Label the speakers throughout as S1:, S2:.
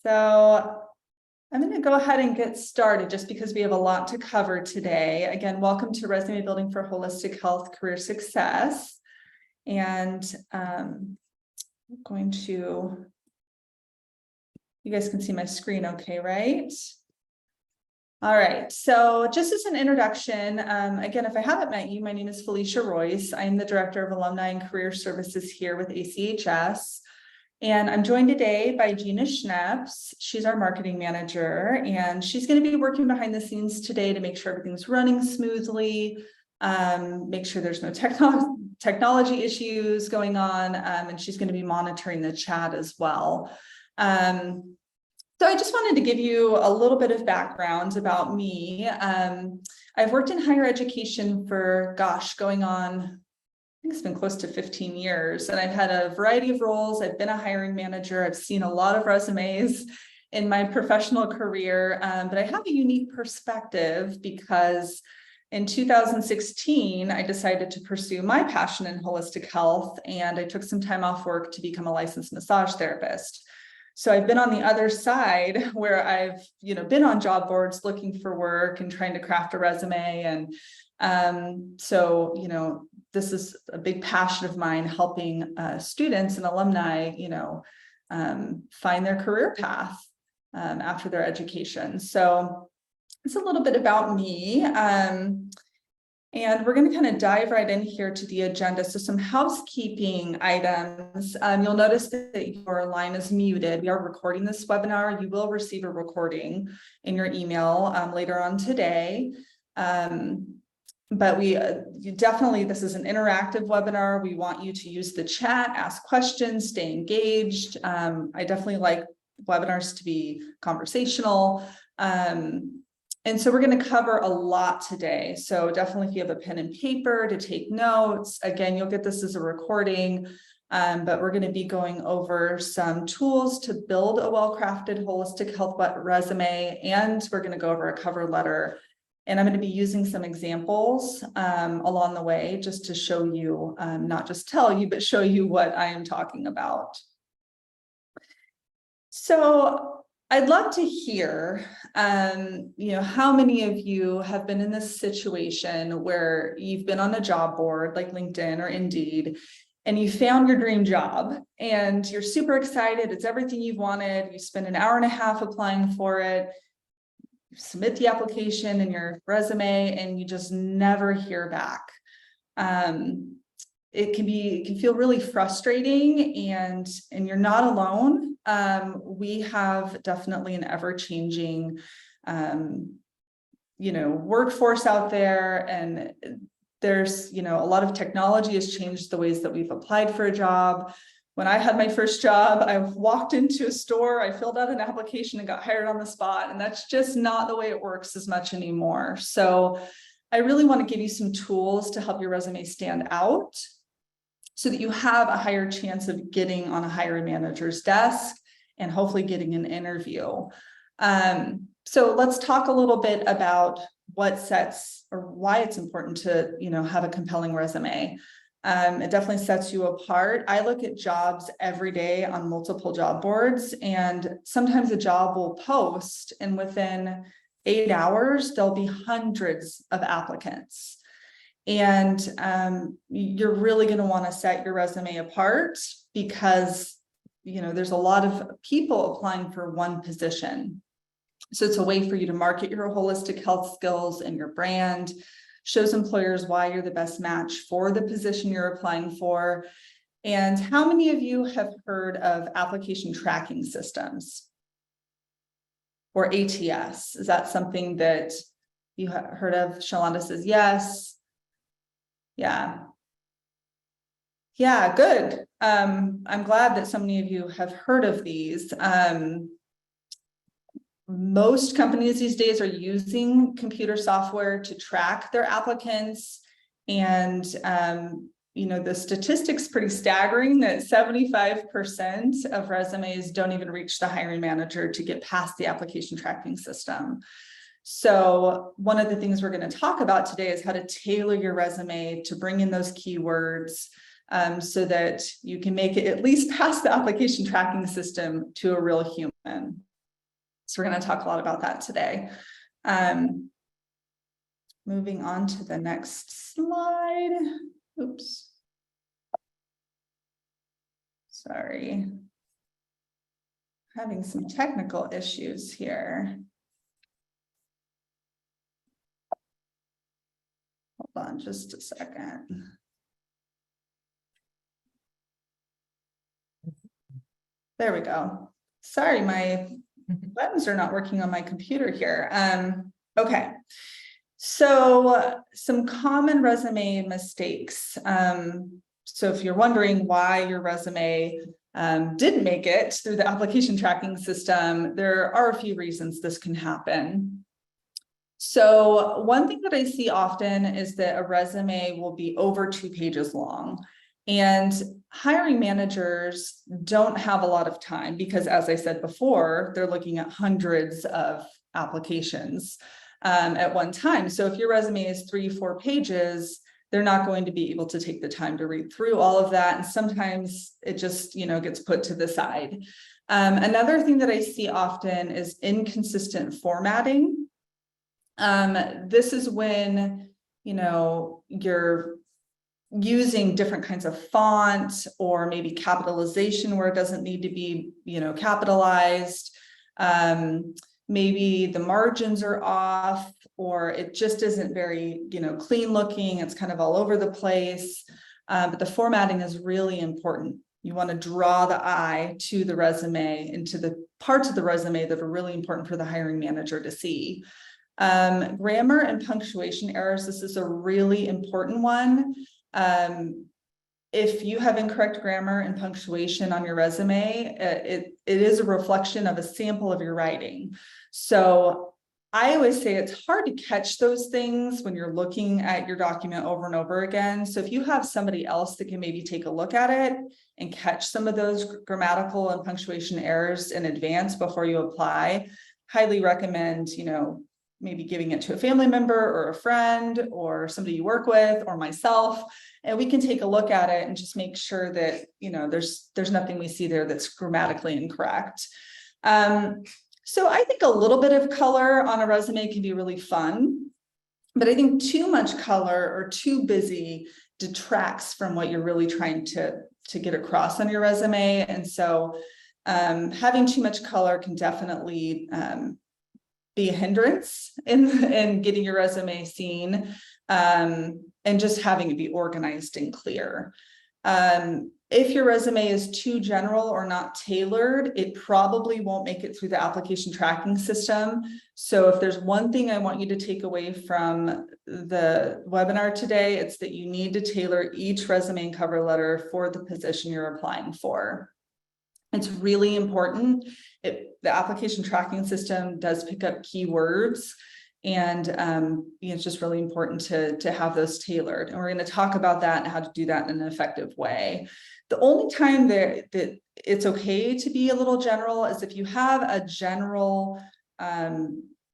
S1: So I'm going to go ahead and get started just because we have a lot to cover today. Again, welcome to Resume Building for Holistic Health Career Success. And I'm going to, you guys can see my screen okay, right? All right, so just as an introduction, again, if I haven't met you, my name is Felicia Royce. I'm the Director of Alumni and Career Services here with achs. And I'm joined today by Gina Schneps. She's our marketing manager, and she's going to be working behind the scenes today to make sure everything's running smoothly, make sure there's no technology issues going on, and she's going to be monitoring the chat as well. So I just wanted to give you a little bit of background about me. I've worked in higher education for, going on, I think it's been close to 15 years, and I've had a variety of roles. I've been a hiring manager. I've seen a lot of resumes in my professional career, but I have a unique perspective because in 2016, I decided to pursue my passion in holistic health, and I took some time off work to become a licensed massage therapist. So I've been on the other side where I've, been on job boards looking for work and trying to craft a resume. And so, this is a big passion of mine, helping students and alumni, find their career path after their education. So it's a little bit about me. And we're going to kind of dive right in here to the agenda. So some housekeeping items. You'll notice that your line is muted. We are recording this webinar. You will receive a recording in your email later on today. But you definitely, this is an interactive webinar. We want you to use the chat, ask questions, stay engaged. I definitely like webinars to be conversational. And so we're going to cover a lot today. So definitely if you have a pen and paper to take notes, again, you'll get this as a recording, but we're going to be going over some tools to build a well-crafted holistic health resume, and we're going to go over a cover letter. And I'm going to be using some examples along the way just to show you, not just tell you, but show you what I am talking about. So I'd love to hear, how many of you have been in this situation where you've been on a job board like LinkedIn or Indeed, and you found your dream job and you're super excited. It's everything you've wanted. You spend an hour and a half applying for it. You submit the application and your resume, and you just never hear back. It can feel really frustrating, and you're not alone. We have definitely an ever-changing, workforce out there, and there's, a lot of technology has changed the ways that we've applied for a job. When I had my first job, I walked into a store, I filled out an application and got hired on the spot, and that's just not the way it works as much anymore. So I really want to give you some tools to help your resume stand out, so that you have a higher chance of getting on a hiring manager's desk and hopefully getting an interview. So let's talk a little bit about what sets, or why it's important to, have a compelling resume. It definitely sets you apart. I look at jobs every day on multiple job boards, and sometimes a job will post, and within 8 hours, there'll be hundreds of applicants. And you're really going to want to set your resume apart because, there's a lot of people applying for one position. So it's a way for you to market your holistic health skills and your brand, shows employers why you're the best match for the position you're applying for. And how many of you have heard of application tracking systems, or ATS? Is that something that you have heard of? Shalonda says yes. Yeah, good. I'm glad that so many of you have heard of these. Most companies these days are using computer software to track their applicants. And, the statistics pretty staggering that 75% of resumes don't even reach the hiring manager to get past the application tracking system. So one of the things we're going to talk about today is how to tailor your resume to bring in those keywords so that you can make it at least past the application tracking system to a real human. So we're going to talk a lot about that today. Moving on to the next slide. Oops. Sorry. Having some technical issues here. Hold on just a second. There we go. Sorry, my buttons are not working on my computer here. Okay. So some common resume mistakes. So if you're wondering why your resume didn't make it through the application tracking system, there are a few reasons this can happen. So one thing that I see often is that a resume will be over 2 pages long. And hiring managers don't have a lot of time because, as I said before, they're looking at hundreds of applications at one time. So if your resume is 3-4 pages, they're not going to be able to take the time to read through all of that. And sometimes it just, gets put to the side. Another thing that I see often is inconsistent formatting. This is when, you're using different kinds of font or maybe capitalization where it doesn't need to be, capitalized. Maybe the margins are off, or it just isn't very, clean looking. It's kind of all over the place. But the formatting is really important. You want to draw the eye to the resume and to the parts of the resume that are really important for the hiring manager to see. Grammar and punctuation errors. This is a really important one. If you have incorrect grammar and punctuation on your resume, it is a reflection of a sample of your writing. So I always say it's hard to catch those things when you're looking at your document over and over again. So if you have somebody else that can maybe take a look at it and catch some of those grammatical and punctuation errors in advance before you apply, highly recommend, maybe giving it to a family member or a friend or somebody you work with or myself, and we can take a look at it and just make sure that, there's nothing we see there that's grammatically incorrect. So I think a little bit of color on a resume can be really fun, but I think too much color or too busy detracts from what you're really trying to get across on your resume. And so having too much color can definitely be a hindrance in getting your resume seen, and just having it be organized and clear. If your resume is too general or not tailored, it probably won't make it through the application tracking system. So if there's one thing I want you to take away from the webinar today, it's that you need to tailor each resume and cover letter for the position you're applying for. It's really important. The application tracking system does pick up keywords, and it's just really important to have those tailored. And we're going to talk about that and how to do that in an effective way. The only time that it's okay to be a little general is if you have a general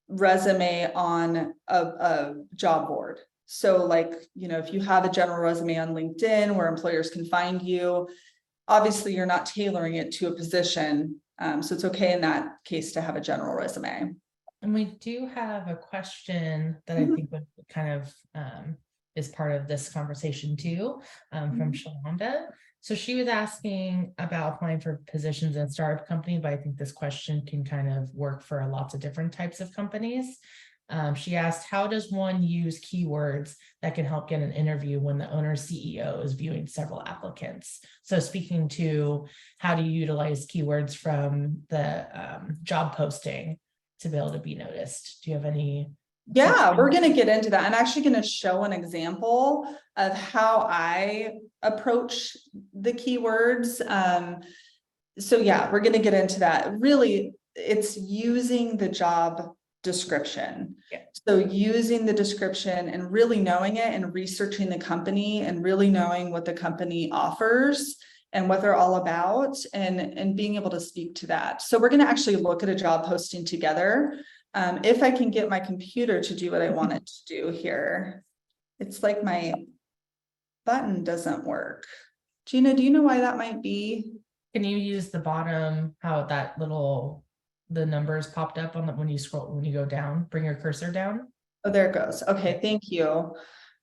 S1: resume on a job board. So like, if you have a general resume on LinkedIn where employers can find you, obviously you're not tailoring it to a position. So it's okay in that case to have a general resume.
S2: And we do have a question that I think would kind of is part of this conversation too, from Shalonda. So she was asking about applying for positions in a startup company, but I think this question can kind of work for lots of different types of companies. She asked, how does one use keywords that can help get an interview when the owner CEO is viewing several applicants? So speaking to how do you utilize keywords from the job posting to be able to be noticed? Do you have any?
S1: Yeah, we're going to get into that. I'm actually going to show an example of how I approach the keywords. So yeah, we're going to get into that. Really, it's using the job description.
S2: Yeah.
S1: So using the description and really knowing it and researching the company and really knowing what the company offers and what they're all about, and being able to speak to that. So we're going to actually look at a job posting together. If I can get my computer to do what I want it to do here. It's like my button doesn't work. Gina, do you know why that might be?
S2: Can you use the bottom, how that little the numbers popped up on the, when you go down, bring your cursor down.
S1: Oh, there it goes. Okay, thank you.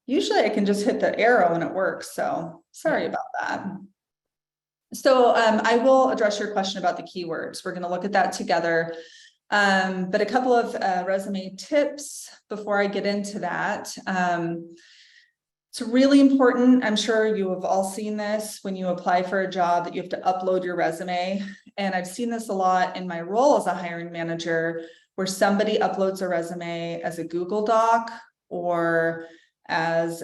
S1: Usually I can just hit the arrow and it works, so sorry about that. So I will address your question about the keywords. We're going to look at that together. But a couple of resume tips before I get into that. It's really important. I'm sure you have all seen this when you apply for a job, that you have to upload your resume. And I've seen this a lot in my role as a hiring manager, where somebody uploads a resume as a Google Doc or as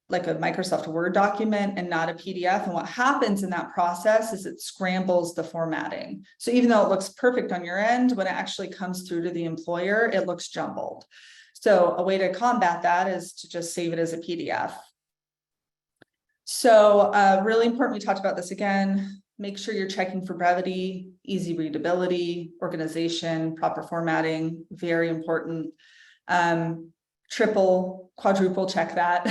S1: like a Microsoft Word document and not a PDF. And what happens in that process is it scrambles the formatting. So even though it looks perfect on your end, when it actually comes through to the employer, it looks jumbled. So a way to combat that is to just save it as a PDF. So really important, we talked about this again, make sure you're checking for brevity, easy readability, organization, proper formatting, very important. Triple, quadruple check that.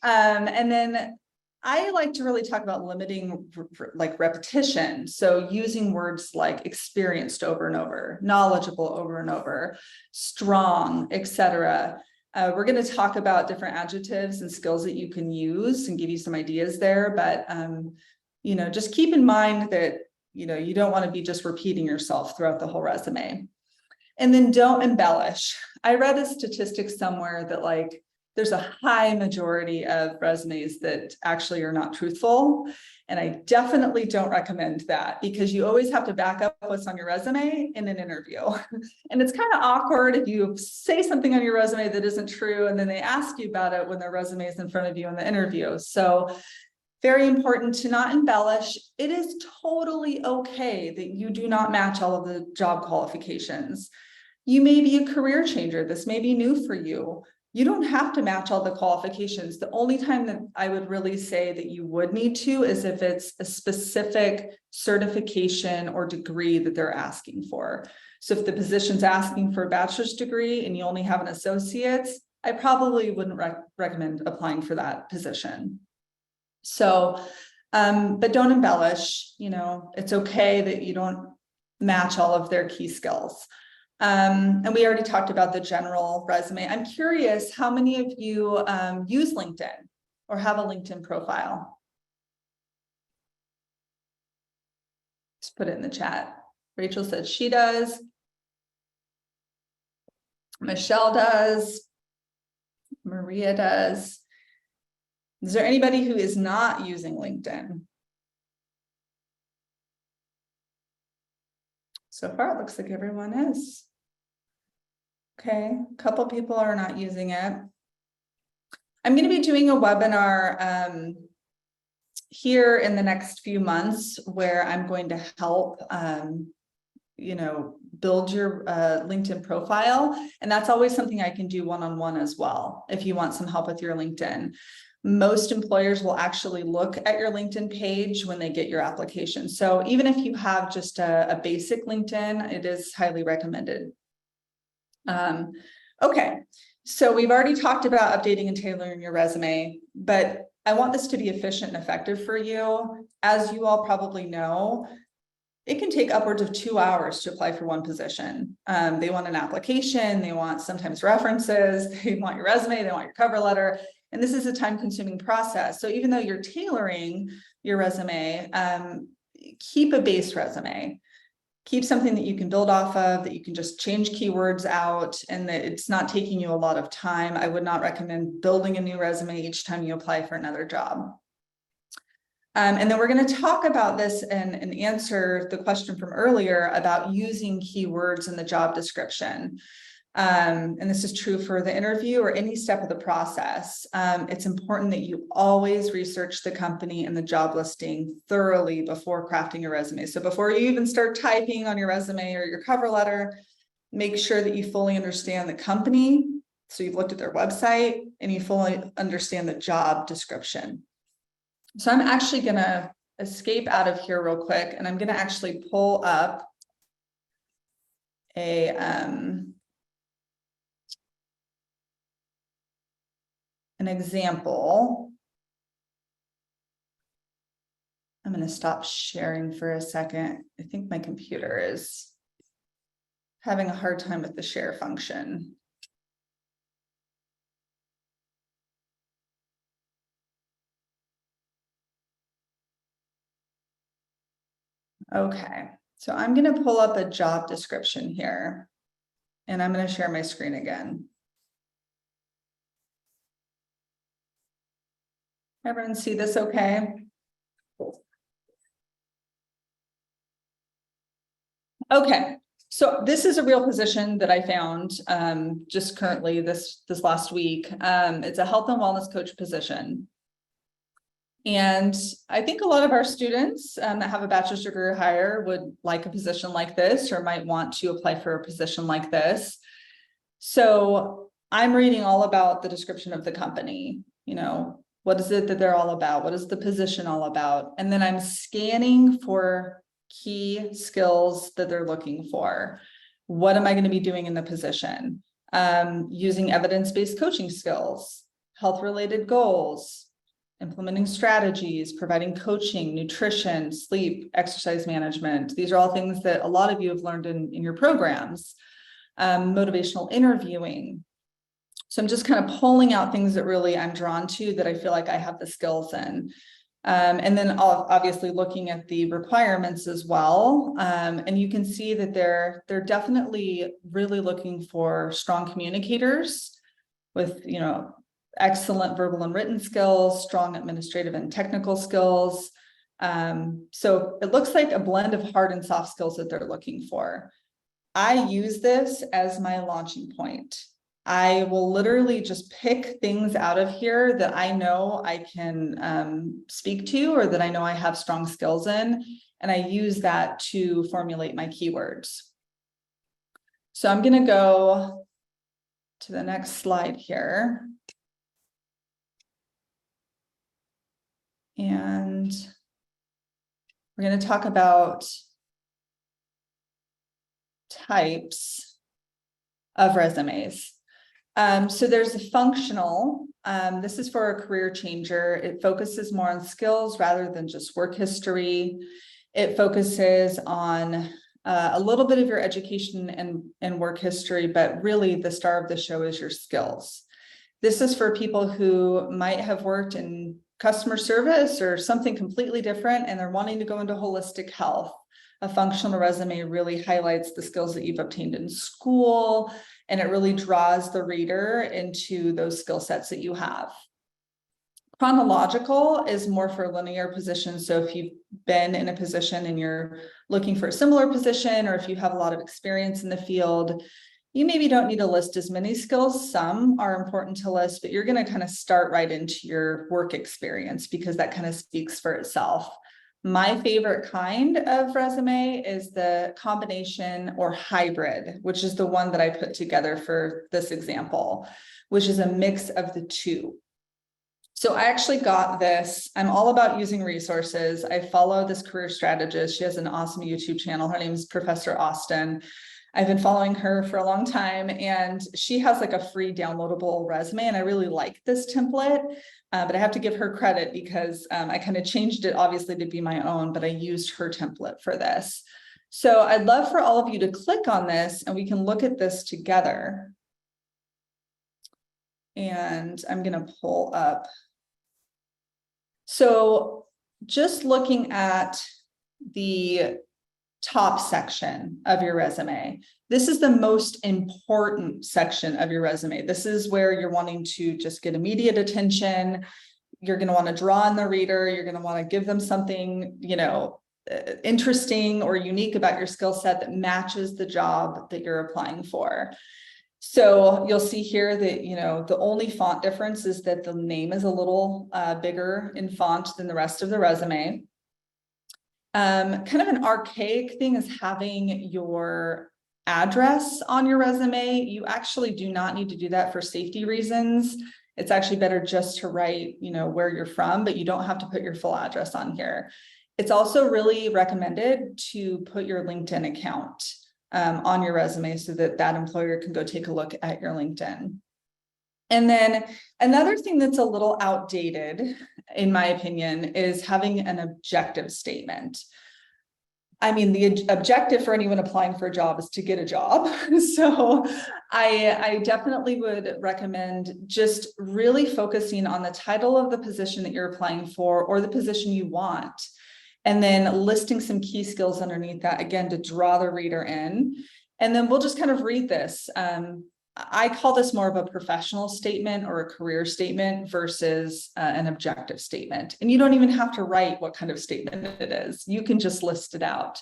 S1: And then I like to really talk about limiting like repetition. So using words like experienced over and over, knowledgeable over and over, strong, etc. We're going to talk about different adjectives and skills that you can use and give you some ideas there. But, you know, just keep in mind that, you know, you don't want to be just repeating yourself throughout the whole resume. And then don't embellish. I read a statistic somewhere that like there's a high majority of resumes that actually are not truthful. And I definitely don't recommend that, because you always have to back up what's on your resume in an interview. And it's kind of awkward if you say something on your resume that isn't true, and then they ask you about it when their resume is in front of you in the interview. So very important to not embellish. It is totally okay that you do not match all of the job qualifications. You may be a career changer. This may be new for you. You don't have to match all the qualifications. The only time that I would really say that you would need to is if it's a specific certification or degree that they're asking for. So if the position's asking for a bachelor's degree and you only have an associate's, I probably wouldn't recommend applying for that position. So, but don't embellish. You know, it's okay that you don't match all of their key skills. And we already talked about the general resume. I'm curious, how many of you use LinkedIn or have a LinkedIn profile? Just put it in the chat. Rachel said she does. Michelle does. Maria does. Is there anybody who is not using LinkedIn? So far, it looks like everyone is. Okay, a couple people are not using it. I'm going to be doing a webinar here in the next few months where I'm going to help you know, build your LinkedIn profile. And that's always something I can do one-on-one as well, if you want some help with your LinkedIn. Most employers will actually look at your LinkedIn page when they get your application. So even if you have just a basic LinkedIn, it is highly recommended. Okay, so we've already talked about updating and tailoring your resume, but I want this to be efficient and effective for you. As you all probably know, it can take upwards of 2 hours to apply for one position. They want an application, they want sometimes references, they want your resume, they want your cover letter, and this is a time-consuming process. So even though you're tailoring your resume, keep a base resume. Keep something that you can build off of, that you can just change keywords out, and that it's not taking you a lot of time. I would not recommend building a new resume each time you apply for another job. And then we're going to talk about this and answer the question from earlier about using keywords in the job description. And this is true for the interview or any step of the process. It's important that you always research the company and the job listing thoroughly before crafting your resume. So before you even start typing on your resume or your cover letter, make sure that you fully understand the company. So you've looked at their website and you fully understand the job description. So I'm actually going to escape out of here real quick, and I'm going to actually pull up an example. I'm going to stop sharing for a second. I think my computer is having a hard time with the share function. Okay, so I'm going to pull up a job description here, and I'm going to share my screen again. Everyone see this okay? Okay, so this is a real position that I found just currently this last week. It's a health and wellness coach position. And I think a lot of our students that have a bachelor's degree or higher would like a position like this, or might want to apply for a position like this. So I'm reading all about the description of the company, you know, what is it that they're all about? What is the position all about? And then I'm scanning for key skills that they're looking for. What am I going to be doing in the position? Using evidence-based coaching skills, health-related goals, implementing strategies, providing coaching, nutrition, sleep, exercise management. These are all things that a lot of you have learned in your programs. Motivational interviewing. So I'm just kind of pulling out things that really I'm drawn to, that I feel like I have the skills in. And then obviously looking at the requirements as well. And you can see that they're definitely really looking for strong communicators with, you know, excellent verbal and written skills, strong administrative and technical skills. So it looks like a blend of hard and soft skills that they're looking for. I use this as my launching point. I will literally just pick things out of here that I know I can speak to, or that I know I have strong skills in, and I use that to formulate my keywords. So I'm going to go to the next slide here. And we're going to talk about types of resumes. So there's a functional, this is for a career changer. It focuses more on skills rather than just work history. It focuses on a little bit of your education and work history, but really the star of the show is your skills. This is for people who might have worked in customer service or something completely different, and they're wanting to go into holistic health. A functional resume really highlights the skills that you've obtained in school, and it really draws the reader into those skill sets that you have. Chronological is more for linear positions. So if you've been in a position and you're looking for a similar position, or if you have a lot of experience in the field, you maybe don't need to list as many skills. Some are important to list, but you're going to kind of start right into your work experience, because that kind of speaks for itself. My favorite kind of resume is the combination or hybrid, which is the one that I put together for this example, which is a mix of the two. So I actually got this. I'm all about using resources. I follow this career strategist. She has an awesome YouTube channel. Her name is Professor Austin. I've been following her for a long time, and she has like a free downloadable resume, and I really like this template, but I have to give her credit because I kind of changed it obviously to be my own, but I used her template for this. So I'd love for all of you to click on this and we can look at this together. And I'm going to pull up. So just looking at the top section of your resume. This is the most important section of your resume. This is where you're wanting to just get immediate attention. You're going to want to draw in the reader. You're going to want to give them something, you know, interesting or unique about your skill set that matches the job that you're applying for. So you'll see here that, you know, the only font difference is that the name is a little bigger in font than the rest of the resume. Kind of an archaic thing is having your address on your resume. You actually do not need to do that for safety reasons. It's actually better just to write, you know, where you're from, but you don't have to put your full address on here. It's also really recommended to put your LinkedIn account on your resume so that that employer can go take a look at your LinkedIn. And then another thing that's a little outdated, in my opinion, is having an objective statement. I mean, the objective for anyone applying for a job is to get a job. So I definitely would recommend just really focusing on the title of the position that you're applying for or the position you want. And then listing some key skills underneath that, again, to draw the reader in. And then we'll just kind of read this. I call this more of a professional statement or a career statement versus an objective statement. And you don't even have to write what kind of statement it is. You can just list it out.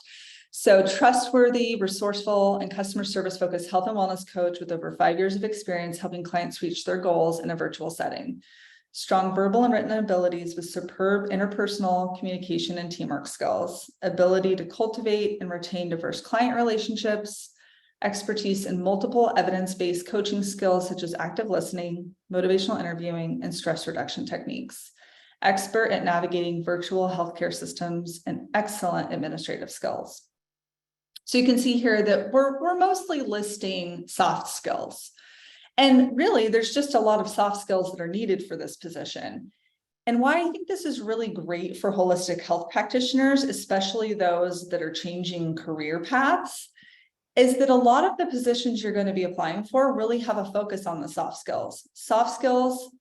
S1: So trustworthy, resourceful, and customer service focused health and wellness coach with over 5 years of experience helping clients reach their goals in a virtual setting. Strong verbal and written abilities with superb interpersonal communication and teamwork skills. Ability to cultivate and retain diverse client relationships. Expertise in multiple evidence-based coaching skills such as active listening, motivational interviewing, and stress reduction techniques. Expert at navigating virtual healthcare systems and excellent administrative skills. So you can see here that we're mostly listing soft skills. And really, there's just a lot of soft skills that are needed for this position. And why I think this is really great for holistic health practitioners, especially those that are changing career paths, is that a lot of the positions you're going to be applying for really have a focus on the soft skills. Soft skills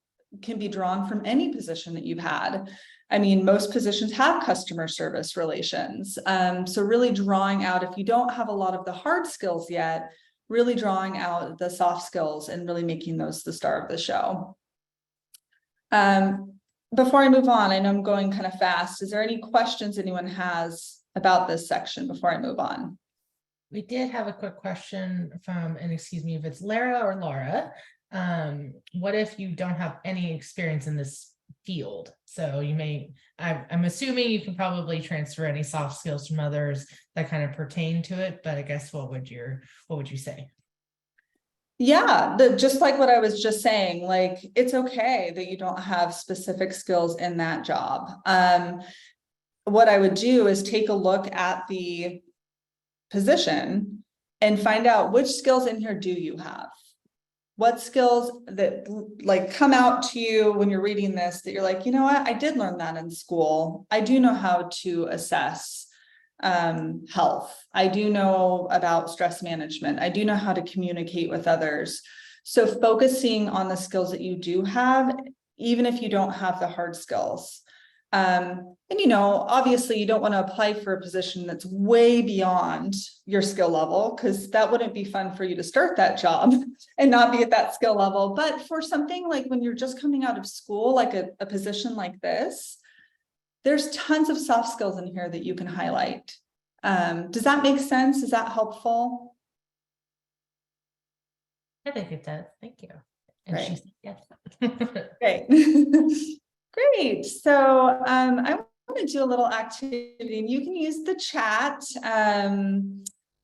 S1: can be drawn from any position that you've had. I mean, most positions have customer service relations. So really drawing out, if you don't have a lot of the hard skills yet, really drawing out the soft skills and really making those the star of the show. Before I move on, I know I'm going kind of fast. Is there any questions anyone has about this section before I move on?
S2: We did have a quick question from, and excuse me if it's Lara or Laura. What if you don't have any experience in this field? So you may, I'm assuming you can probably transfer any soft skills from others that kind of pertain to it, but I guess what would you say?
S1: Yeah, just like what I was just saying, like, it's okay that you don't have specific skills in that job. What I would do is take a look at the position and find out which skills in here do you have. What skills that like come out to you when you're reading this that you're like, you know what, I did learn that in school. I do know how to assess health. I do know about stress management. I do know how to communicate with others. So focusing on the skills that you do have, even if you don't have the hard skills. And, you know, obviously you don't want to apply for a position that's way beyond your skill level, because that wouldn't be fun for you to start that job and not be at that skill level. But for something like when you're just coming out of school, like a position like this, there's tons of soft skills in here that you can highlight. Does that make sense? Is that helpful?
S2: I think it does. Thank you. And
S1: Right.
S2: she said yes.
S1: Great. Great. So I want to do a little activity, and you can use the chat,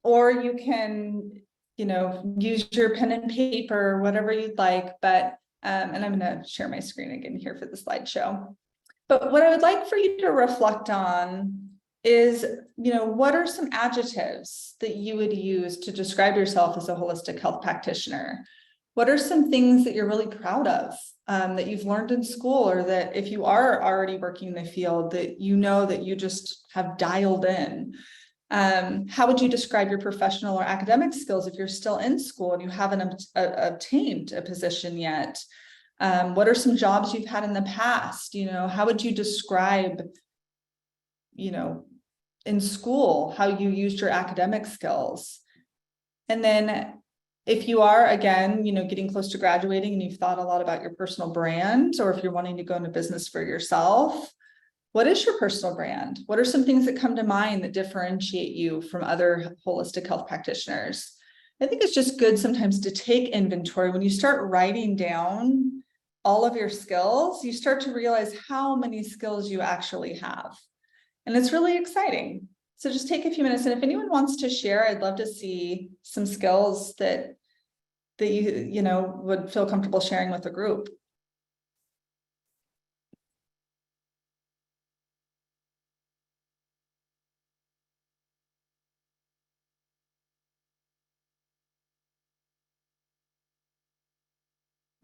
S1: or you can, you know, use your pen and paper, whatever you'd like. But and I'm going to share my screen again here for the slideshow. But what I would like for you to reflect on is, you know, what are some adjectives that you would use to describe yourself as a holistic health practitioner? What are some things that you're really proud of, that you've learned in school, or that if you are already working in the field, that you know that you just have dialed in? How would you describe your professional or academic skills if you're still in school and you haven't obtained a position yet? What are some jobs you've had in the past? You know, how would you describe, you know, in school, how you used your academic skills? And then if you are, again, you know, getting close to graduating and you've thought a lot about your personal brand, or if you're wanting to go into business for yourself, what is your personal brand? What are some things that come to mind that differentiate you from other holistic health practitioners? I think it's just good sometimes to take inventory. When you start writing down all of your skills, you start to realize how many skills you actually have. And it's really exciting. So just take a few minutes. And if anyone wants to share, I'd love to see some skills that you know, would feel comfortable sharing with the group.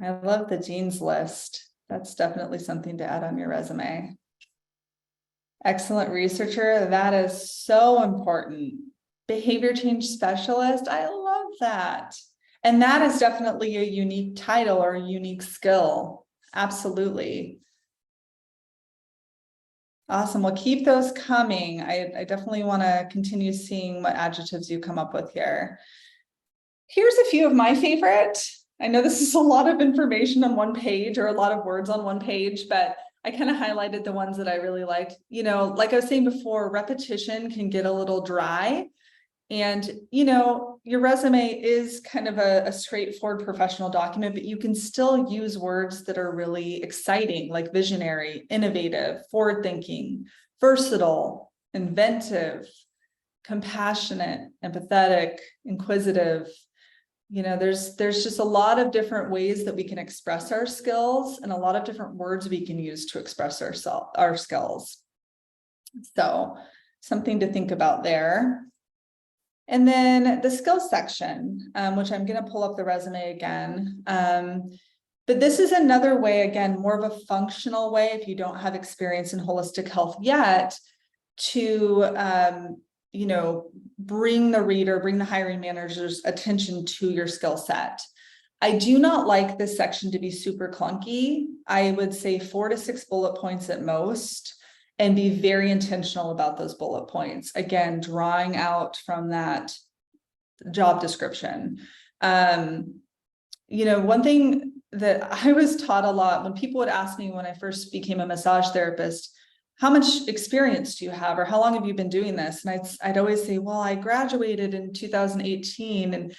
S1: I love the jeans list. That's definitely something to add on your resume. Excellent researcher. That is so important. Behavior change specialist. I love that. And that is definitely a unique title or a unique skill. Absolutely. Awesome. Well, keep those coming. I definitely want to continue seeing what adjectives you come up with here. Here's a few of my favorite. I know this is a lot of information on one page or a lot of words on one page, but I kind of highlighted the ones that I really liked. You know, like I was saying before, repetition can get a little dry. And, you know, your resume is kind of a straightforward professional document, but you can still use words that are really exciting, like visionary, innovative, forward-thinking, versatile, inventive, compassionate, empathetic, inquisitive. You know, there's just a lot of different ways that we can express our skills and a lot of different words we can use to express our skills. So something to think about there. And then the skills section, which I'm going to pull up the resume again. But this is another way, again, more of a functional way, if you don't have experience in holistic health yet, to, you know, bring the hiring manager's attention to your skill set. I do not like this section to be super clunky. I would say 4 to 6 bullet points at most, and be very intentional about those bullet points. Again, drawing out from that job description. You know, one thing that I was taught a lot when people would ask me when I first became a massage therapist, how much experience do you have, or how long have you been doing this? And I'd always say, well, I graduated in 2018. And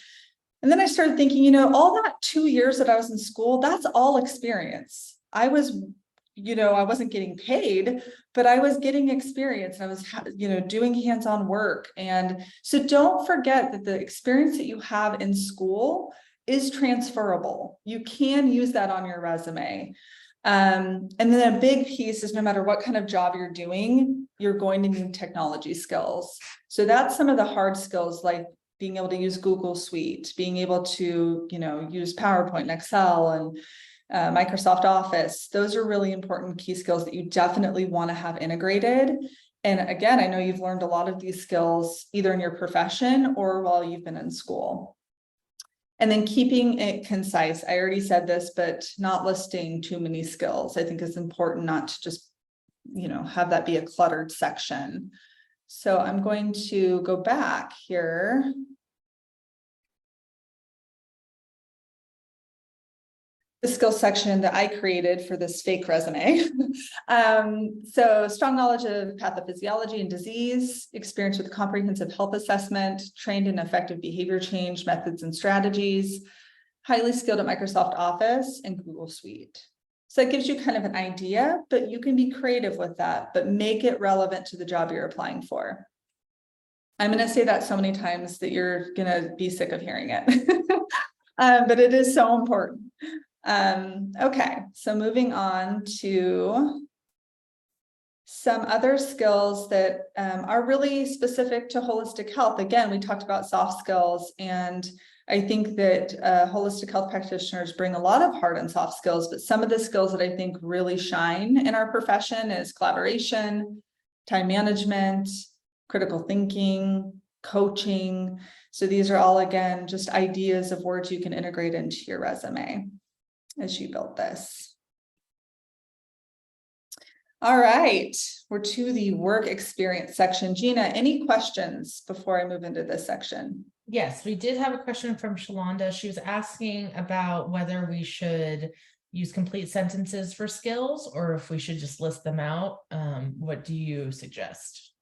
S1: then I started thinking, you know, all that 2 years that I was in school, that's all experience. I was, you know, I wasn't getting paid, but I was getting experience. I was, you know, doing hands-on work. And so don't forget that the experience that you have in school is transferable. You can use that on your resume. And then a big piece is no matter what kind of job you're doing, you're going to need technology skills. So that's some of the hard skills, like being able to use Google Suite, being able to, you know, use PowerPoint and Excel and Microsoft Office. Those are really important key skills that you definitely want to have integrated. And again, I know you've learned a lot of these skills either in your profession or while you've been in school. And then keeping it concise. I already said this, but not listing too many skills. I think is important, not to just, you know, have that be a cluttered section. So I'm going to go back here. The skill section that I created for this fake resume. So strong knowledge of pathophysiology and disease, experience with comprehensive health assessment, trained in effective behavior change methods and strategies, highly skilled at Microsoft Office and Google Suite. So that gives you kind of an idea, but you can be creative with that, but make it relevant to the job you're applying for. I'm going to say that so many times that you're going to be sick of hearing it, but it is so important. Okay, so moving on to some other skills that are really specific to holistic health. Again, we talked about soft skills, and I think that holistic health practitioners bring a lot of hard and soft skills, but some of the skills that I think really shine in our profession is collaboration, time management, critical thinking, coaching. So these are all, again, just ideas of words you can integrate into your resume as you build this. All right, we're to the work experience section. Gina, any questions before I move into this section?
S2: Yes, we did have a question from Shalonda. She was asking about whether we should use complete sentences for skills or if we should just list them out. What do you suggest?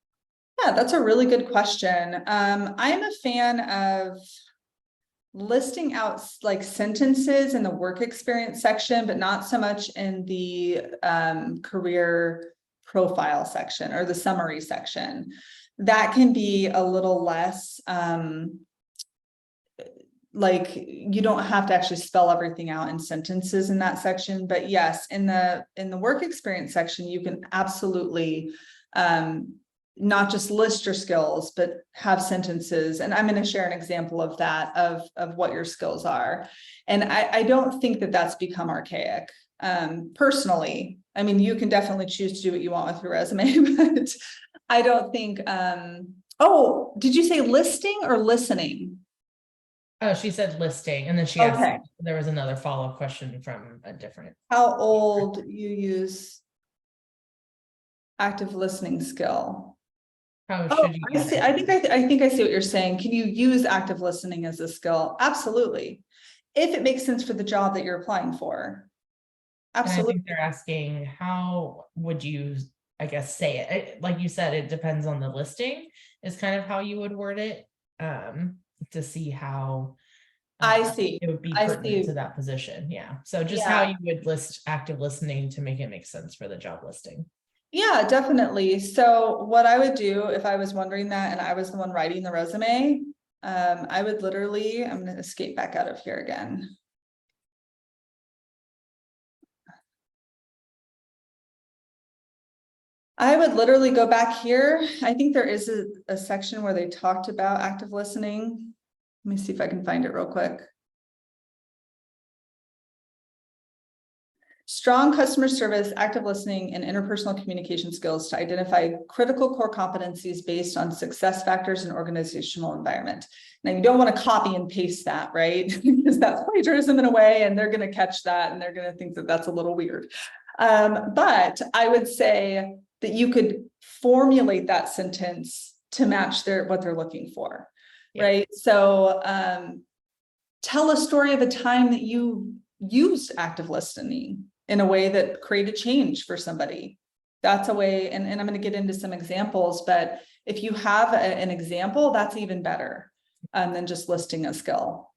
S1: Yeah, that's a really good question. I'm a fan of listing out like sentences in the work experience section, but not so much in the career profile section or the summary section. That can be a little less like you don't have to actually spell everything out in sentences in that section. But yes, in the work experience section, you can absolutely not just list your skills, but have sentences. And I'm going to share an example of that, of what your skills are. And I don't think that that's become archaic. Personally, I mean, you can definitely choose to do what you want with your resume, but I don't think, oh, did you say listing or listening?
S2: Oh, she said listing, and then she
S1: Okay.
S2: asked, there was another follow-up question from a different.
S1: How old you use active listening skill?
S2: How
S1: Oh,
S2: should you
S1: I
S2: use
S1: see.
S2: it?
S1: I think I see what you're saying. Can you use active listening as a skill? Absolutely. If it makes sense for the job that you're applying for.
S2: And I
S1: Absolutely.
S2: think they're asking, how would you, I guess, say it? Like you said, it depends on the listing, is kind of how you would word it, to see how
S1: I see.
S2: it would be
S1: I
S2: pertinent to
S1: see.
S2: that position. Yeah. So just how
S1: Yeah.
S2: you would list active listening to make it make sense for the job listing.
S1: Yeah, definitely. So what I would do if I was wondering that and I was the one writing the resume, I would literally, I'm going to escape back out of here again. I would literally go back here. I think there is a section where they talked about active listening. Let me see if I can find it real quick. Strong customer service, active listening, and interpersonal communication skills to identify critical core competencies based on success factors and organizational environment. Now, you don't want to copy and paste that, right? Because that's plagiarism in a way, and they're going to catch that, and they're going to think that that's a little weird. But I would say that you could formulate that sentence to match what they're looking for,
S2: Yeah.
S1: right? So tell a story of a time that you used active listening in a way that created change for somebody. That's a way, and I'm going to get into some examples, but if you have an example, that's even better than just listing a skill.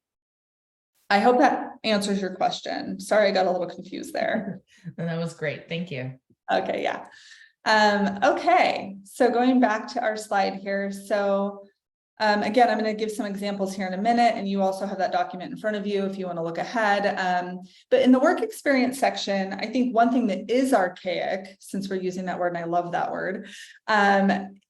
S1: I hope that answers your question. Sorry, I got a little confused there.
S2: And that was great. Thank you.
S1: Okay, yeah. Okay, so going back to our slide here. So again, I'm going to give some examples here in a minute, and you also have that document in front of you if you want to look ahead. But in the work experience section, I think one thing that is archaic, since we're using that word, and I love that word,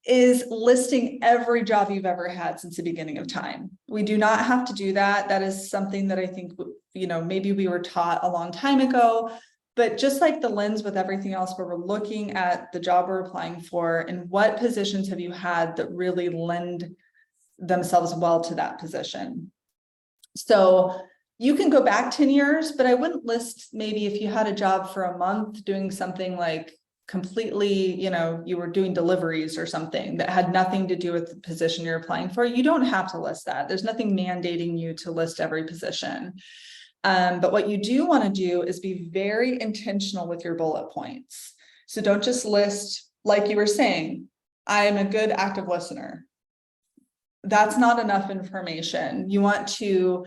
S1: is listing every job you've ever had since the beginning of time. We do not have to do that. That is something that I think, maybe we were taught a long time ago. But just like the lens with everything else, where we're looking at the job we're applying for and what positions have you had that really lend themselves well to that position. So you can go back 10 years, but I wouldn't list, maybe if you had a job for a month doing something like completely, you were doing deliveries or something that had nothing to do with the position you're applying for. You don't have to list that. There's nothing mandating you to list every position. But what you do want to do is be very intentional with your bullet points. So don't just list, like you were saying, I am a good active listener. That's not enough information. You want to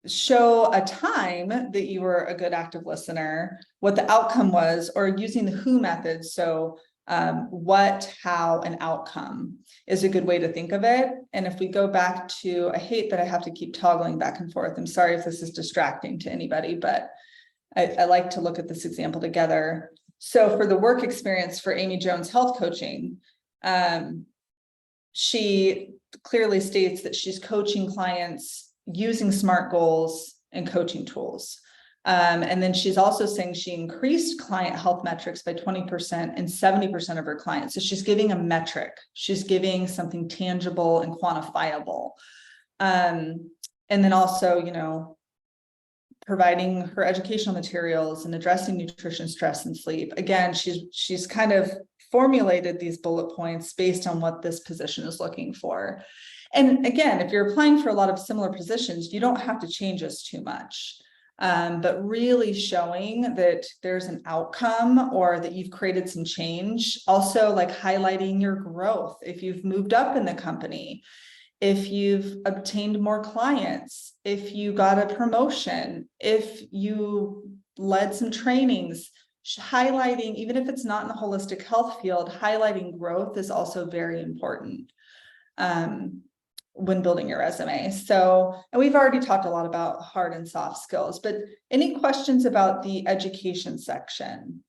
S1: show a time that you were a good active listener, what the outcome was, or using the who method. So what, how, and outcome is a good way to think of it. And if we go back to, I hate that I have to keep toggling back and forth. I'm sorry if this is distracting to anybody, but I like to look at this example together. So for the work experience for Amy Jones Health Coaching, she clearly states that she's coaching clients using SMART goals and coaching tools. And then she's also saying she increased client health metrics by 20% and 70% of her clients. So she's giving a metric. She's giving something tangible and quantifiable. And then also, providing her educational materials and addressing nutrition, stress, and sleep. Again, she's kind of formulated these bullet points based on what this position is looking for. And again, if you're applying for a lot of similar positions, you don't have to change this too much. But really showing that there's an outcome or that you've created some change. Also, like highlighting your growth. If you've moved up in the company, if you've obtained more clients, if you got a promotion, if you led some trainings, highlighting, even if it's not in the holistic health field, highlighting growth is also very important when building your resume. So, and we've already talked a lot about hard and soft skills, but any questions about the education section?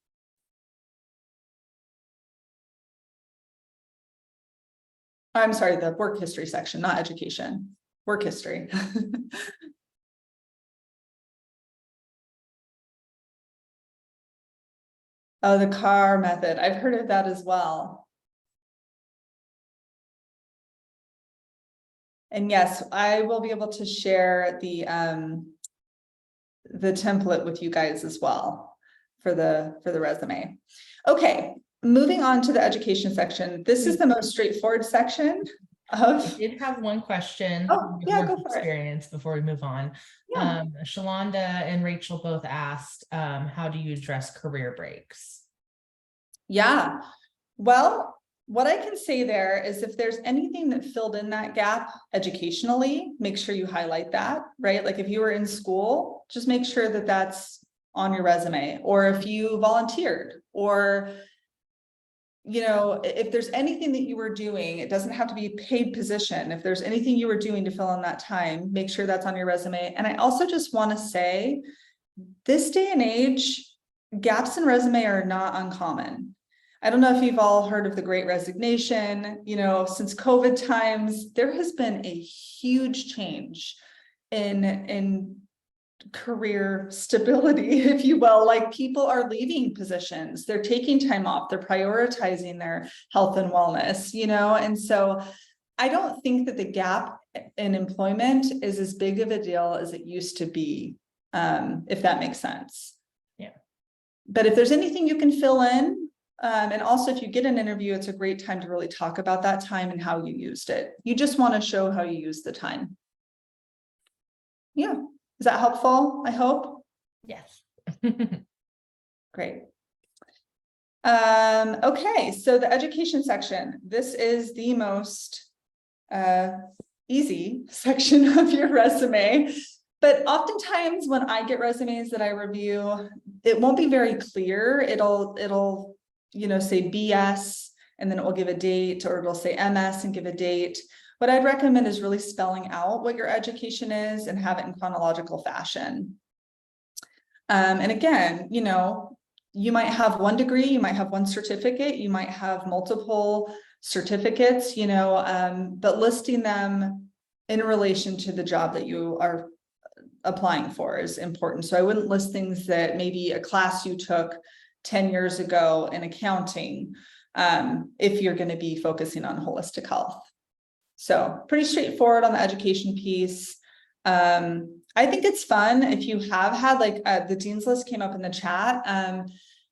S1: I'm sorry, the work history section, not education, work history. Oh, the car method. I've heard of that as well. And yes, I will be able to share the template with you guys as well for the resume. Okay, moving on to the education section. This is the most straightforward section
S2: I
S1: of.
S2: did have one question.
S1: Oh, yeah,
S2: Work
S1: go for it.
S2: experience before we move on.
S1: Yeah.
S2: Shalonda and Rachel both asked, how do you address career breaks?
S1: Yeah. Well, what I can say there is if there's anything that filled in that gap educationally, make sure you highlight that, right? Like if you were in school, just make sure that that's on your resume, or if you volunteered, or if there's anything that you were doing, it doesn't have to be a paid position. If there's anything you were doing to fill in that time, make sure that's on your resume. And I also just want to say, this day and age, gaps in resume are not uncommon. I don't know if you've all heard of the Great Resignation. Since COVID times, there has been a huge change in career stability, if you will. Like, people are leaving positions, they're taking time off, they're prioritizing their health and wellness, and so I don't think that the gap in employment is as big of a deal as it used to be, if that makes sense.
S2: Yeah.
S1: But if there's anything you can fill in, and also if you get an interview, it's a great time to really talk about that time and how you used it. You just want to show how you use the time. Yeah. Is that helpful? I hope.
S2: Yes.
S1: Great. Okay, so the education section. This is the most easy section of your resume. But oftentimes when I get resumes that I review, it won't be very clear. It'll say BS, and then it will give a date, or it'll say MS and give a date. What I'd recommend is really spelling out what your education is and have it in chronological fashion. And again, you might have one degree, you might have one certificate, you might have multiple certificates, but listing them in relation to the job that you are applying for is important. So I wouldn't list things that maybe a class you took 10 years ago in accounting, if you're going to be focusing on holistic health. So pretty straightforward on the education piece. I think it's fun if you have had, like, the Dean's List came up in the chat.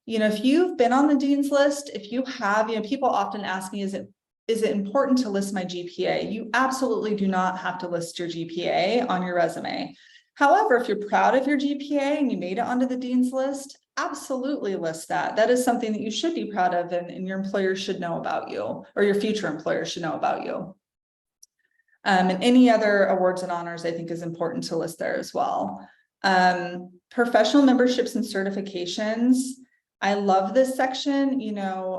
S1: If you've been on the Dean's List, if you have, people often ask me, is it important to list my GPA? You absolutely do not have to list your GPA on your resume. However, if you're proud of your GPA and you made it onto the Dean's List, absolutely list that. That is something that you should be proud of, and your employer should know about you, or your future employer should know about you. And any other awards and honors, I think, is important to list there as well. Professional memberships and certifications. I love this section.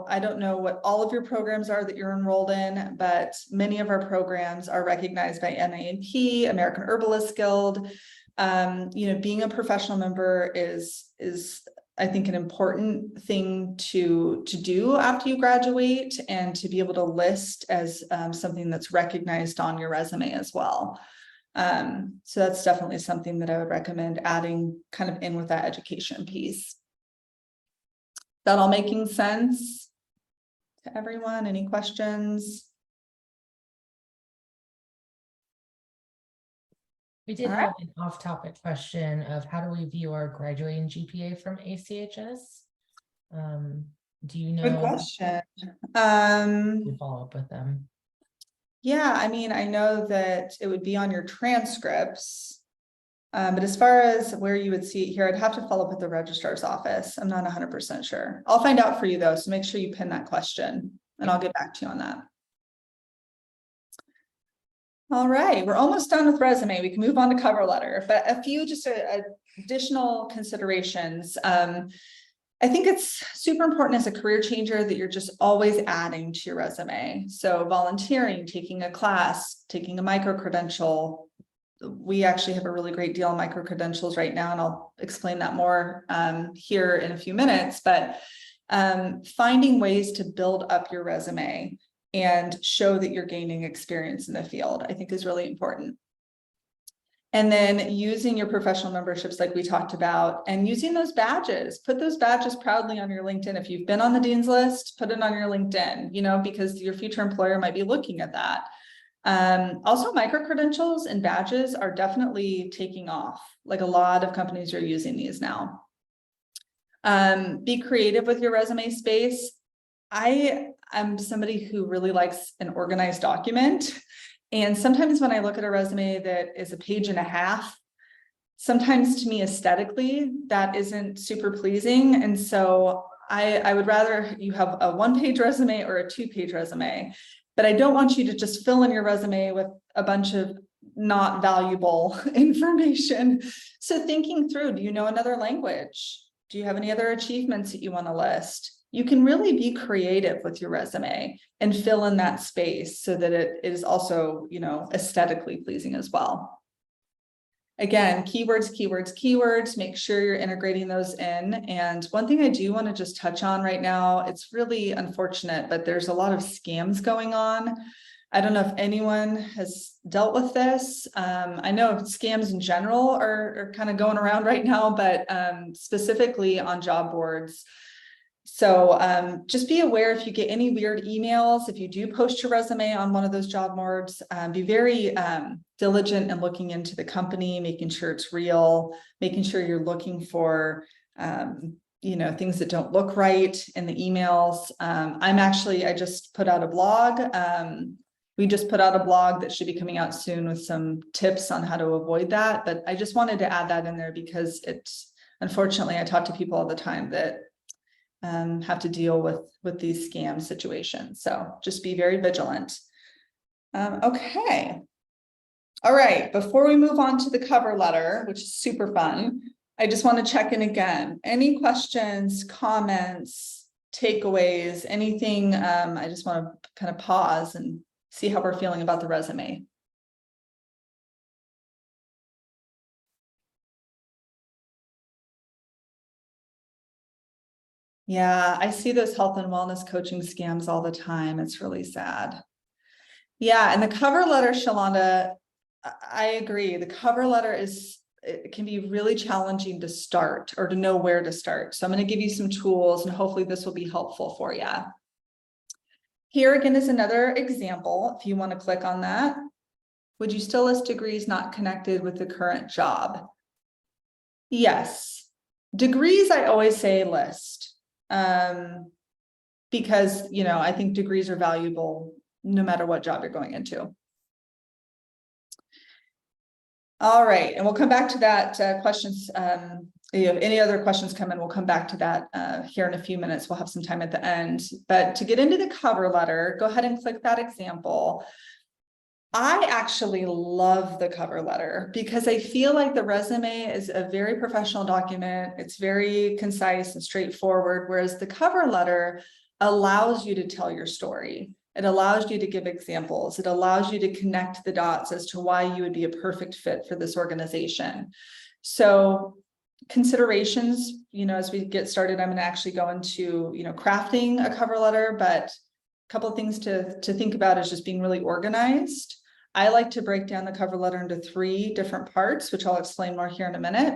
S1: I don't know what all of your programs are that you're enrolled in, but many of our programs are recognized by NANP, American Herbalist Guild. Being a professional member is I think an important thing to do after you graduate, and to be able to list as something that's recognized on your resume as well. So that's definitely something that I would recommend adding kind of in with that education piece. That all making sense to everyone? Any questions?
S2: We did have an off-topic question of how do we view our graduating GPA from ACHS? Do you know?
S1: Good question.
S2: We follow up with them.
S1: Yeah, I mean, I know that it would be on your transcripts, but as far as where you would see it here, I'd have to follow up with the registrar's office. I'm not 100% sure. I'll find out for you though, so make sure you pin that question, and I'll get back to you on that. All right, we're almost done with resume. We can move on to cover letter, but a few just additional considerations. I think it's super important as a career changer that you're just always adding to your resume. So volunteering, taking a class, taking a micro-credential. We actually have a really great deal on micro-credentials right now, and I'll explain that more here in a few minutes, but finding ways to build up your resume and show that you're gaining experience in the field, I think, is really important. And then using your professional memberships like we talked about, and using those badges, put those badges proudly on your LinkedIn. If you've been on the Dean's List, put it on your LinkedIn, because your future employer might be looking at that. Also, micro-credentials and badges are definitely taking off. Like a lot of companies are using these now. Be creative with your resume space. I am somebody who really likes an organized document. And sometimes when I look at a resume that is a page and a half, sometimes to me aesthetically, that isn't super pleasing. And so I would rather you have a 1-page resume or a 2-page resume, but I don't want you to just fill in your resume with a bunch of not valuable information. So thinking through, do you know another language? Do you have any other achievements that you want to list? You can really be creative with your resume and fill in that space so that it is also, aesthetically pleasing as well. Again, keywords, keywords, keywords, make sure you're integrating those in. And one thing I do want to just touch on right now, it's really unfortunate, but there's a lot of scams going on. I don't know if anyone has dealt with this. I know scams in general are kind of going around right now, but specifically on job boards. So just be aware if you get any weird emails, if you do post your resume on one of those job boards, be very diligent in looking into the company, making sure it's real, making sure you're looking for things that don't look right in the emails. I just put out a blog. We just put out a blog that should be coming out soon with some tips on how to avoid that. But I just wanted to add that in there because unfortunately, I talk to people all the time that have to deal with these scam situations. So just be very vigilant. Okay. All right. Before we move on to the cover letter, which is super fun, I just want to check in again. Any questions, comments, takeaways, anything? I just want to kind of pause and see how we're feeling about the resume. Yeah, I see those health and wellness coaching scams all the time. It's really sad. Yeah, and the cover letter, Shalonda, I agree. The cover letter it can be really challenging to start or to know where to start. So I'm going to give you some tools and hopefully this will be helpful for you. Here again is another example. If you want to click on that, would you still list degrees not connected with the current job? Yes. Degrees, I always say list. Because, I think degrees are valuable no matter what job you're going into. All right, and we'll come back to that questions. If any other questions come in, we'll come back to that here in a few minutes. We'll have some time at the end. But to get into the cover letter, go ahead and click that example. I actually love the cover letter because I feel like the resume is a very professional document. It's very concise and straightforward, whereas the cover letter allows you to tell your story. It allows you to give examples. It allows you to connect the dots as to why you would be a perfect fit for this organization. So considerations, as we get started, I'm going to actually go into, crafting a cover letter, but a couple of things to think about is just being really organized. I like to break down the cover letter into 3 different parts, which I'll explain more here in a minute.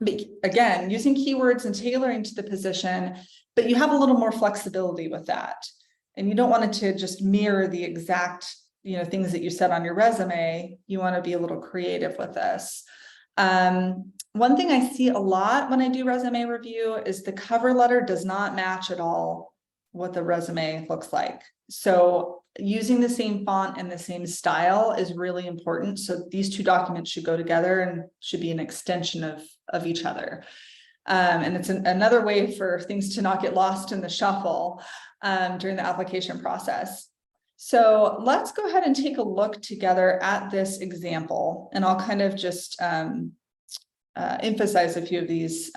S1: But again, using keywords and tailoring to the position, but you have a little more flexibility with that. And you don't want it to just mirror the exact, things that you said on your resume. You want to be a little creative with this. One thing I see a lot when I do resume review is the cover letter does not match at all what the resume looks like. So using the same font and the same style is really important. So these 2 documents should go together and should be an extension of each other. And it's another way for things to not get lost in the shuffle during the application process. So let's go ahead and take a look together at this example, and I'll kind of just emphasize a few of these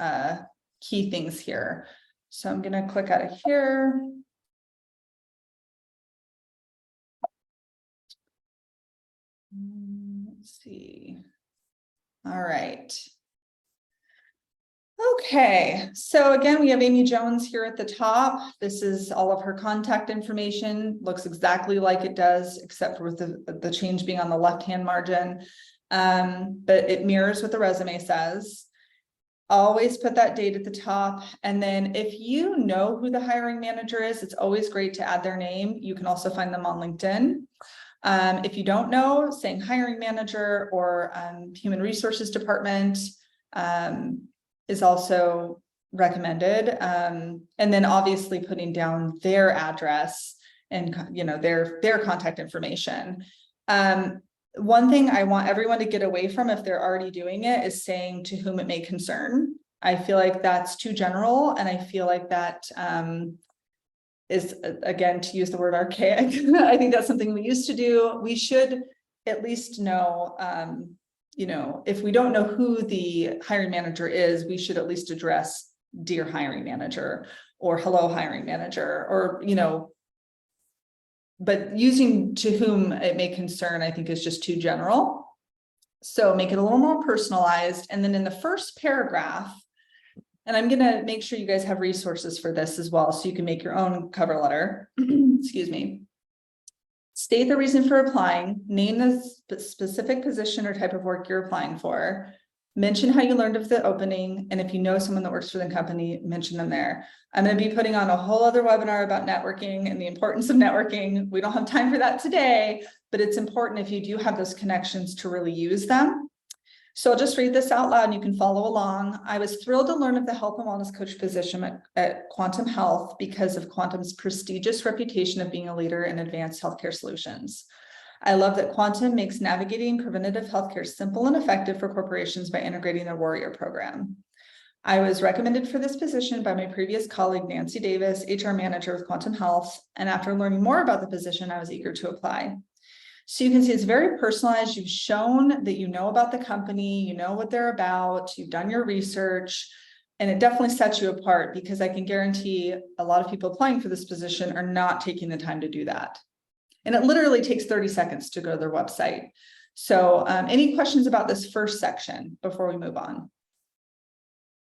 S1: key things here. So I'm going to click out of here. Let's see. All right. Okay, so again, we have Amy Jones here at the top. This is all of her contact information. Looks exactly like it does, except for with the change being on the left-hand margin. but it mirrors what the resume says. Always put that date at the top. And then if you know who the hiring manager is, it's always great to add their name. You can also find them on LinkedIn. If you don't know, saying hiring manager or human resources department is also recommended. And then obviously putting down their address and their contact information. One thing I want everyone to get away from if they're already doing it is saying to whom it may concern. I feel like that's too general, and I feel like that is, again, to use the word archaic. I think that's something we used to do. We should at least know, if we don't know who the hiring manager is, we should at least address dear hiring manager or hello hiring manager, or but using to whom it may concern, I think is just too general. So make it a little more personalized. And then in the first paragraph, and I'm going to make sure you guys have resources for this as well, so you can make your own cover letter. Excuse me. State the reason for applying, name the specific position or type of work you're applying for, mention how you learned of the opening, and if you know someone that works for the company, mention them there. I'm going to be putting on a whole other webinar about networking and the importance of networking. We don't have time for that today, but it's important if you do have those connections to really use them. So I'll just read this out loud and you can follow along. I was thrilled to learn of the health and wellness coach position at Quantum Health because of Quantum's prestigious reputation of being a leader in advanced healthcare solutions. I love that Quantum makes navigating preventative healthcare simple and effective for corporations by integrating their Warrior program. I was recommended for this position by my previous colleague, Nancy Davis, HR manager with Quantum Health. And after learning more about the position, I was eager to apply. So you can see it's very personalized. You've shown that you know about the company, you know what they're about, you've done your research, and it definitely sets you apart, because I can guarantee a lot of people applying for this position are not taking the time to do that. And it literally takes 30 seconds to go to their website. So any questions about this first section before we move on?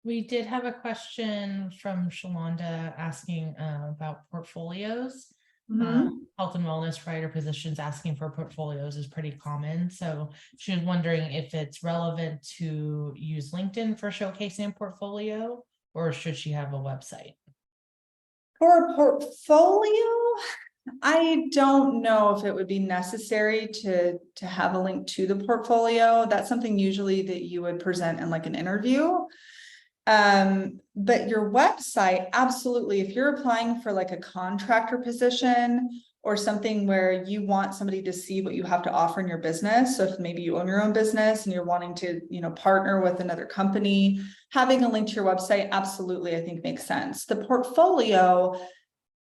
S2: We did have a question from Shalonda asking about portfolios. Health and wellness provider positions asking for portfolios is pretty common. So she was wondering if it's relevant to use LinkedIn for showcasing a portfolio, or should she have a website?
S1: For a portfolio, I don't know if it would be necessary to have a link to the portfolio. That's something usually that you would present in like an interview. But your website, absolutely. If you're applying for like a contractor position or something where you want somebody to see what you have to offer in your business. So if maybe you own your own business and you're wanting to, partner with another company, having a link to your website, absolutely, I think makes sense. The portfolio,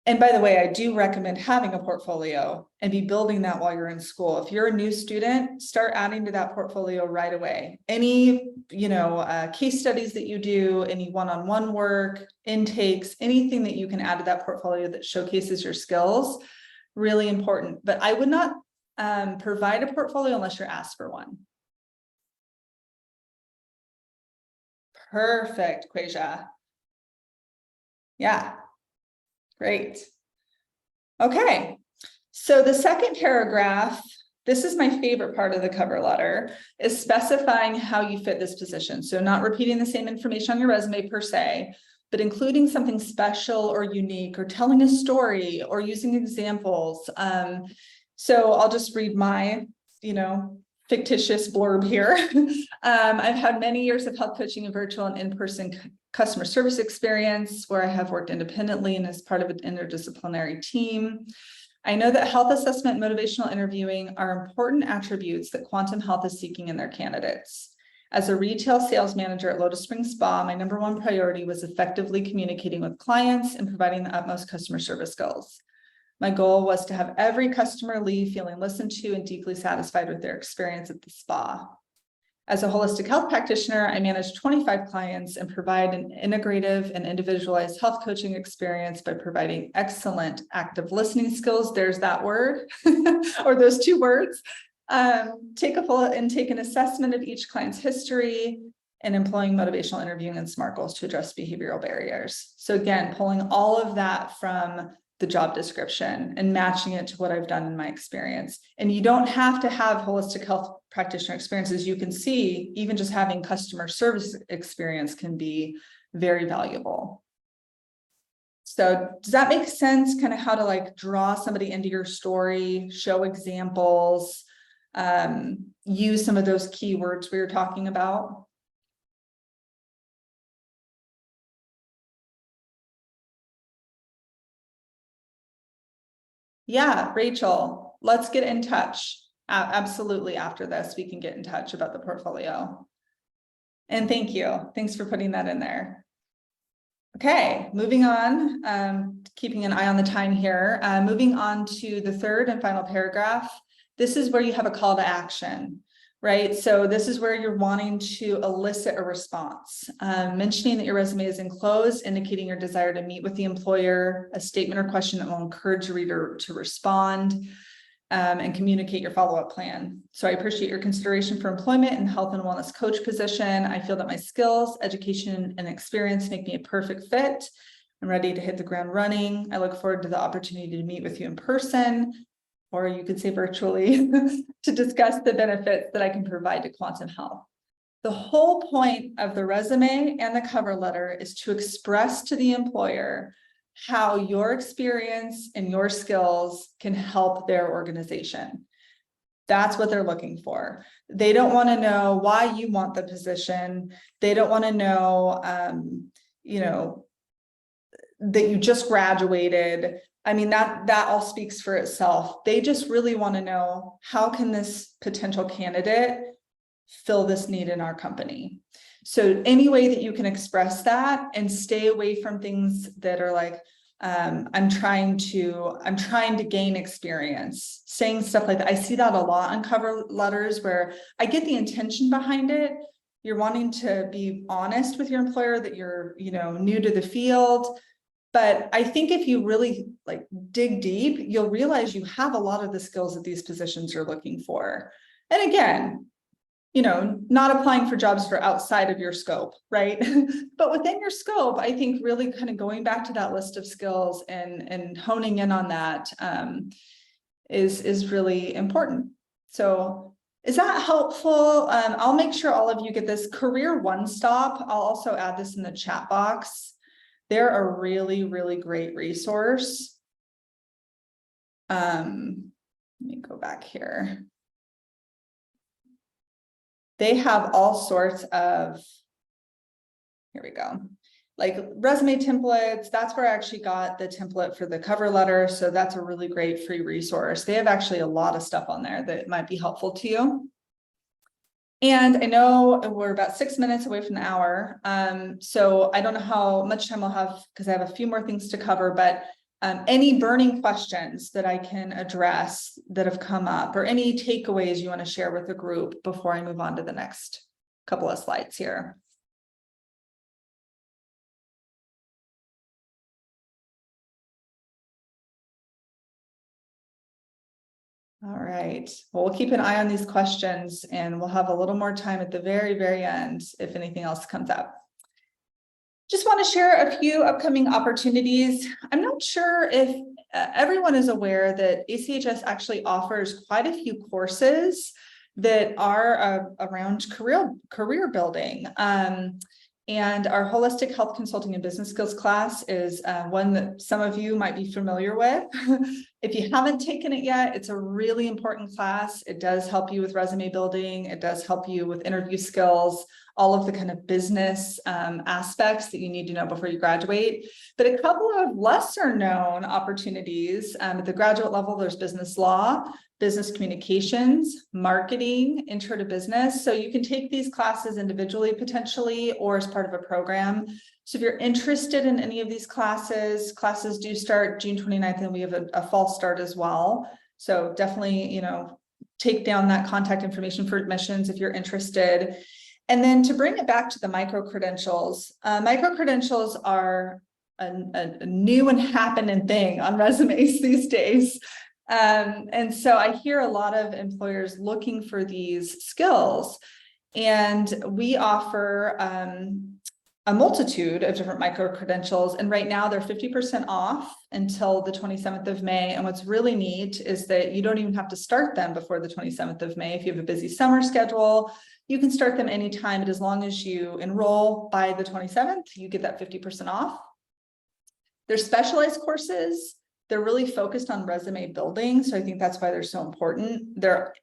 S1: and by the way, I do recommend having a portfolio and be building that while you're in school. If you're a new student, start adding to that portfolio right away. Any, case studies that you do, any one-on-one work, intakes, anything that you can add to that portfolio that showcases your skills, really important. But I would not provide a portfolio unless you're asked for one. Perfect, Quasia. Yeah. Great. Okay, so the second paragraph, this is my favorite part of the cover letter, is specifying how you fit this position. So not repeating the same information on your resume per se, but including something special or unique, or telling a story, or using examples. So I'll just read my, fictitious blurb here. I've had many years of health coaching and virtual and in-person customer service experience where I have worked independently and as part of an interdisciplinary team. I know that health assessment and motivational interviewing are important attributes that Quantum Health is seeking in their candidates. As a retail sales manager at Lotus Spring Spa, my number one priority was effectively communicating with clients and providing the utmost customer service skills. My goal was to have every customer leave feeling listened to and deeply satisfied with their experience at the spa. As a holistic health practitioner, I manage 25 clients and provide an integrative and individualized health coaching experience by providing excellent active listening skills. There's that word, or those two words. Take an assessment of each client's history, and employing motivational interviewing and SMART goals to address behavioral barriers. So again, pulling all of that from the job description and matching it to what I've done in my experience. And you don't have to have holistic health practitioner experience. As you can see, even just having customer service experience can be very valuable. So does that make sense? Kind of how to like draw somebody into your story, show examples, use some of those keywords we were talking about. Yeah, Rachel, let's get in touch. Absolutely. After this, we can get in touch about the portfolio. And thank you. Thanks for putting that in there. Okay, moving on, keeping an eye on the time here. Moving on to the third and final paragraph. This is where you have a call to action, right? So this is where you're wanting to elicit a response, mentioning that your resume is enclosed, indicating your desire to meet with the employer, a statement or question that will encourage the reader to respond, and communicate your follow-up plan. So I appreciate your consideration for employment and health and wellness coach position. I feel that my skills, education, and experience make me a perfect fit. I'm ready to hit the ground running. I look forward to the opportunity to meet with you in person, or you could say virtually, to discuss the benefits that I can provide to Quantum Health. The whole point of the resume and the cover letter is to express to the employer how your experience and your skills can help their organization. That's what they're looking for. They don't want to know why you want the position. They don't want to know, that you just graduated. I mean, that all speaks for itself. They just really want to know, how can this potential candidate fill this need in our company? So any way that you can express that and stay away from things that are like, I'm trying to gain experience, saying stuff like that. I see that a lot on cover letters where I get the intention behind it. You're wanting to be honest with your employer that you're, new to the field. But I think if you really like dig deep, you'll realize you have a lot of the skills that these positions are looking for. And again, not applying for jobs for outside of your scope, right? But within your scope, I think really kind of going back to that list of skills and honing in on that is really important. So is that helpful? I'll make sure all of you get this Career One Stop. I'll also add this in the chat box. They're a really, really great resource. Let me go back here. They have all sorts of, here we go, like resume templates. That's where I actually got the template for the cover letter. So that's a really great free resource. They have actually a lot of stuff on there that might be helpful to you. And I know we're about 6 minutes away from the hour. So I don't know how much time we'll have because I have a few more things to cover, but any burning questions that I can address that have come up, or any takeaways you want to share with the group before I move on to the next couple of slides here. All right, well, we'll keep an eye on these questions and we'll have a little more time at the very, very end if anything else comes up. Just want to share a few upcoming opportunities. I'm not sure if everyone is aware that ACHS actually offers quite a few courses that are around career building. And our holistic health consulting and business skills class is one that some of you might be familiar with. If you haven't taken it yet, it's a really important class. It does help you with resume building. It does help you with interview skills, all of the kind of business aspects that you need to know before you graduate. But a couple of lesser known opportunities at the graduate level, there's business law, business communications, marketing, intro to business. So you can take these classes individually potentially or as part of a program. So if you're interested in any of these classes do start June 29th and we have a fall start as well. So definitely, take down that contact information for admissions if you're interested. And then to bring it back to the micro-credentials are a new and happening thing on resumes these days. And so I hear a lot of employers looking for these skills, and we offer a multitude of different micro credentials. And right now they're 50% off until the 27th of May. And what's really neat is that you don't even have to start them before the 27th of May. If you have a busy summer schedule, you can start them anytime, but as long as you enroll by the 27th, you get that 50% off. They're specialized courses. They're really focused on resume building. So I think that's why they're so important. They're,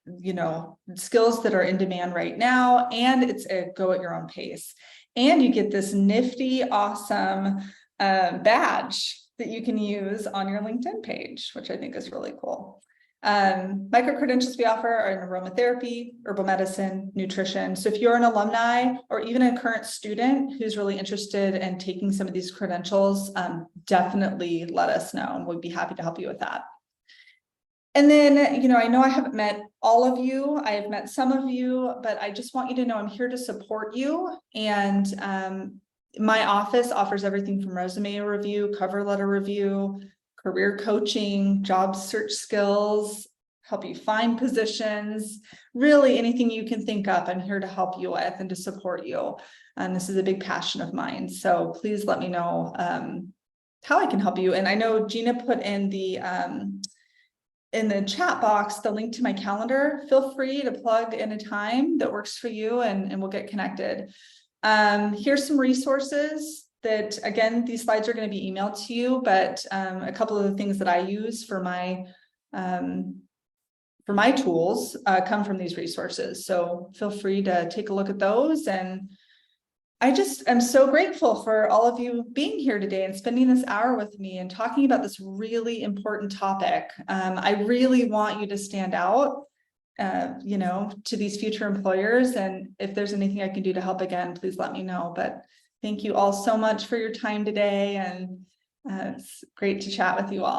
S1: skills that are in demand right now, and it's a go at your own pace. And you get this nifty, awesome badge that you can use on your LinkedIn page, which I think is really cool. Micro credentials we offer are in aromatherapy, herbal medicine, nutrition. So if you're an alumni or even a current student who's really interested in taking some of these credentials, definitely let us know, and we'd be happy to help you with that. And then, I know I haven't met all of you. I have met some of you, but I just want you to know I'm here to support you. And my office offers everything from resume review, cover letter review, career coaching, job search skills, help you find positions, really anything you can think of. I'm here to help you with and to support you. And this is a big passion of mine. So please let me know how I can help you. And I know Gina put in the chat box the link to my calendar. Feel free to plug in a time that works for you, and we'll get connected. Here's some resources that, again, these slides are going to be emailed to you, but a couple of the things that I use for my tools come from these resources. So feel free to take a look at those. And I just am so grateful for all of you being here today and spending this hour with me and talking about this really important topic. I really want you to stand out, to these future employers. And if there's anything I can do to help, again, please let me know. But thank you all so much for your time today. And it's great to chat with you all.